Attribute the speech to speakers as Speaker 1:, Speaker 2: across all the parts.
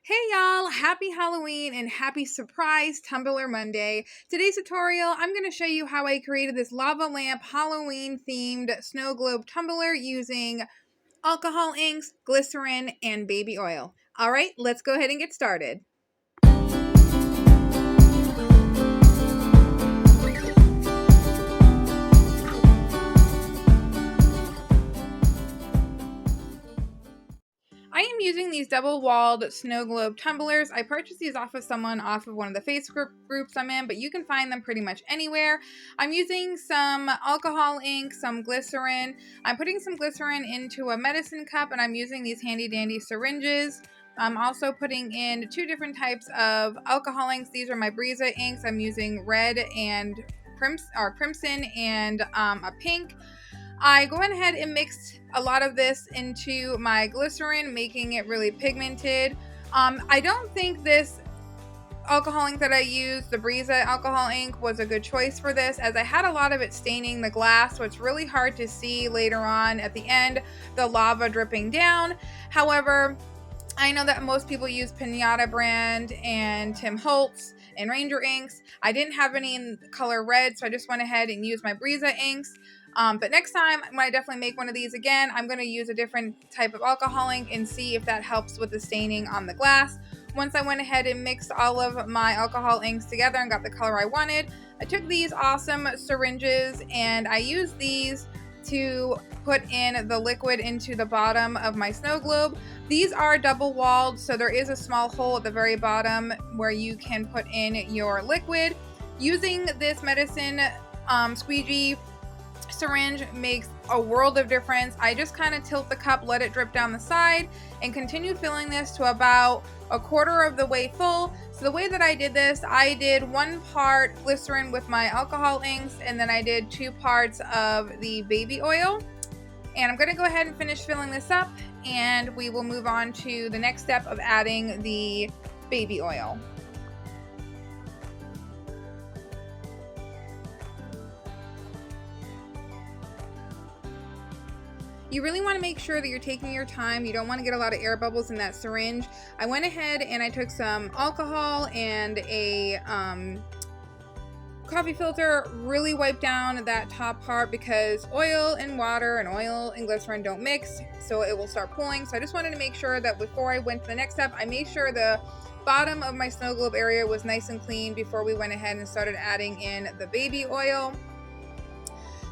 Speaker 1: Hey y'all, happy Halloween and happy surprise Tumbler Monday. Today's tutorial, I'm going to show you how I created this lava lamp Halloween themed snow globe tumbler using alcohol inks, glycerin, and baby oil. Alright, let's go ahead and get started. I am using these double-walled snow globe tumblers. I purchased these off of one of the Facebook groups I'm in, but you can find them pretty much anywhere. I'm using some alcohol ink, some glycerin. I'm putting some glycerin into a medicine cup, and I'm using these handy-dandy syringes. I'm also putting in two different types of alcohol inks. These are my Brisa inks. I'm using red and crimson and a pink. I go ahead and mixed a lot of this into my glycerin, making it really pigmented. I don't think this alcohol ink that I used, the Brisa alcohol ink, was a good choice for this, as I had a lot of it staining the glass, so it's really hard to see later on at the end the lava dripping down. However, I know that most people use Pinata brand and Tim Holtz and Ranger inks. I didn't have any in color red, so I just went ahead and used my Brisa inks. But next time, when I definitely make one of these again, I'm going to use a different type of alcohol ink and see if that helps with the staining on the glass. Once I went ahead and mixed all of my alcohol inks together and got the color I wanted, I took these awesome syringes and I used these to put in the liquid into the bottom of my snow globe. These are double walled, so there is a small hole at the very bottom where you can put in your liquid. Using this medicine squeegee syringe makes a world of difference. I just kind of tilt the cup, let it drip down the side, and continue filling this to about a quarter of the way full. So the way that I did this, I did 1 part glycerin with my alcohol inks, and then I did 2 parts of the baby oil. And I'm going to go ahead and finish filling this up, and we will move on to the next step of adding the baby oil. You really want to make sure that you're taking your time. You don't want to get a lot of air bubbles in that syringe. I went ahead and I took some alcohol and a coffee filter, really wiped down that top part because oil and water and oil and glycerin don't mix, so it will start pooling. So I just wanted to make sure that before I went to the next step, I made sure the bottom of my snow globe area was nice and clean before we went ahead and started adding in the baby oil.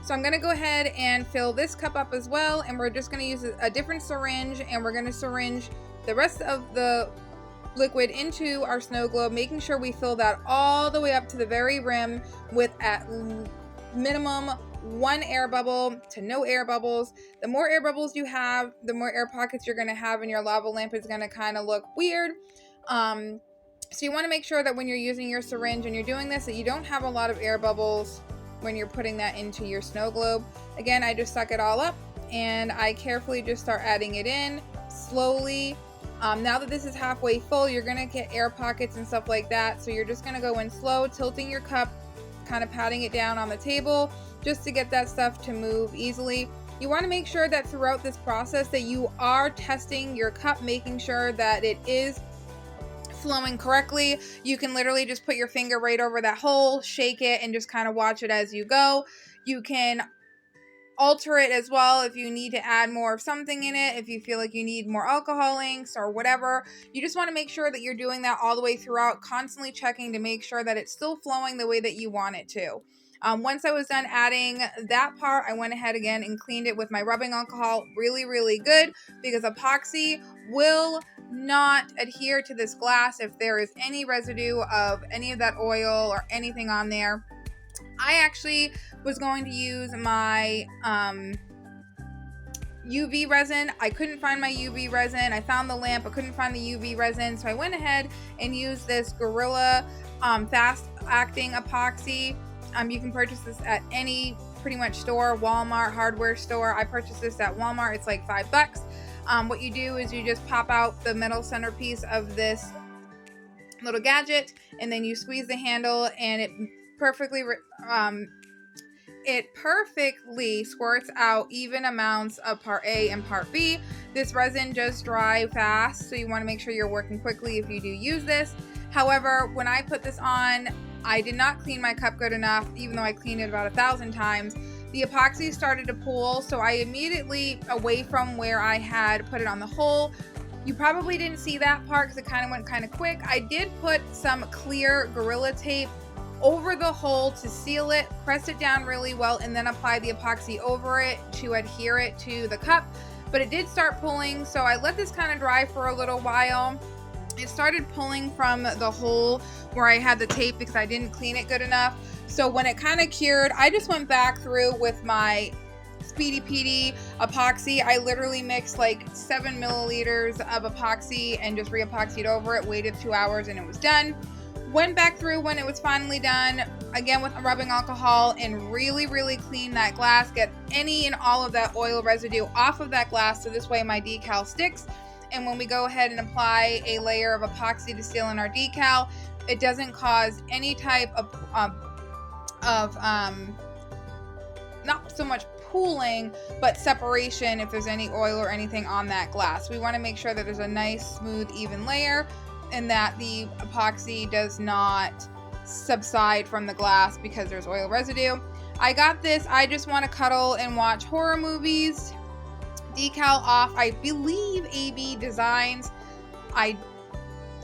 Speaker 1: So I'm going to go ahead and fill this cup up as well, and we're just going to use a different syringe, and we're going to syringe the rest of the liquid into our snow globe, making sure we fill that all the way up to the very rim with at minimum 1 air bubble to no air bubbles. The more air bubbles you have, the more air pockets you're going to have, and your lava lamp is going to kind of look weird. So you want to make sure that when you're using your syringe and you're doing this, that you don't have a lot of air bubbles when you're putting that into your snow globe. Again, I just suck it all up and I carefully just start adding it in slowly. Now that this is halfway full, you're gonna get air pockets and stuff like that, so you're just gonna go in slow, tilting your cup, kind of patting it down on the table just to get that stuff to move easily. You want to make sure that throughout this process that you are testing your cup, making sure that it is flowing correctly. You can literally just put your finger right over that hole, shake it, and just kind of watch it as you go. You can alter it as well if you need to add more of something in it, if you feel like you need more alcohol inks or whatever. You just want to make sure that you're doing that all the way throughout, constantly checking to make sure that it's still flowing the way that you want it to. Once I was done adding that part, I went ahead again and cleaned it with my rubbing alcohol really good, because epoxy will not adhere to this glass if there is any residue of any of that oil or anything on there. I actually was going to use my UV resin. I couldn't find my UV resin. I found the lamp, but couldn't find the UV resin, so I went ahead and used this Gorilla fast acting epoxy. You can purchase this at any pretty much store, Walmart, hardware store. I purchased this at Walmart. It's like $5. What you do is you just pop out the metal centerpiece of this little gadget, and then you squeeze the handle, and it perfectly it perfectly squirts out even amounts of part A and part B. This resin does dry fast, so you want to make sure you're working quickly if you do use this. However, when I put this on, I did not clean my cup good enough, even though I cleaned it about 1,000 times. The epoxy started to pool, so I immediately, away from where I had put it on the hole, you probably didn't see that part because it kind of went kind of quick. I did put some clear Gorilla Tape over the hole to seal it, press it down really well, and then apply the epoxy over it to adhere it to the cup. But it did start pulling, so I let this kind of dry for a little while. It started pulling from the hole where I had the tape because I didn't clean it good enough. So when it kind of cured, I just went back through with my Speedy Petey epoxy. I literally mixed like 7 milliliters of epoxy and just re-epoxied over it, waited 2 hours, and it was done. Went back through when it was finally done, again with rubbing alcohol, and really clean that glass, get any and all of that oil residue off of that glass, so this way my decal sticks. And when we go ahead and apply a layer of epoxy to seal in our decal, it doesn't cause any type of not so much pooling, but separation if there's any oil or anything on that glass. We want to make sure that there's a nice, smooth, even layer and that the epoxy does not subside from the glass because there's oil residue. I got this. I just want to cuddle and watch horror movies. Decal off. I believe AB Designs. I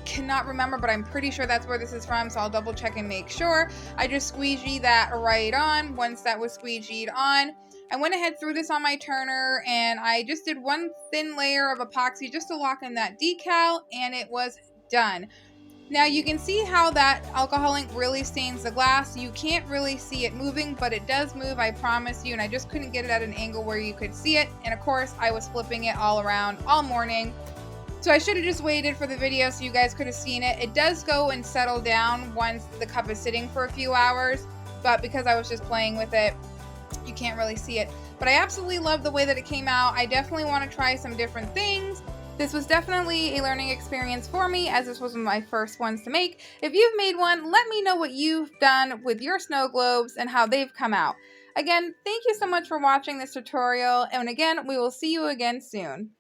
Speaker 1: cannot remember, but I'm pretty sure that's where this is from, so I'll double check and make sure. I just squeegee that right on. Once that was squeegeed on, I went ahead, threw this on my turner, and I just did one thin layer of epoxy just to lock in that decal, and it was done. Now you can see how that alcohol ink really stains the glass. You can't really see it moving, but it does move, I promise you, and I just couldn't get it at an angle where you could see it. And of course, I was flipping it all around all morning. So I should have just waited for the video so you guys could have seen it. It does go and settle down once the cup is sitting for a few hours, but because I was just playing with it, you can't really see it. But I absolutely love the way that it came out. I definitely want to try some different things. This was definitely a learning experience for me, as this was one of my first ones to make. If you've made one, let me know what you've done with your snow globes and how they've come out. Again, thank you so much for watching this tutorial, and again, we will see you again soon.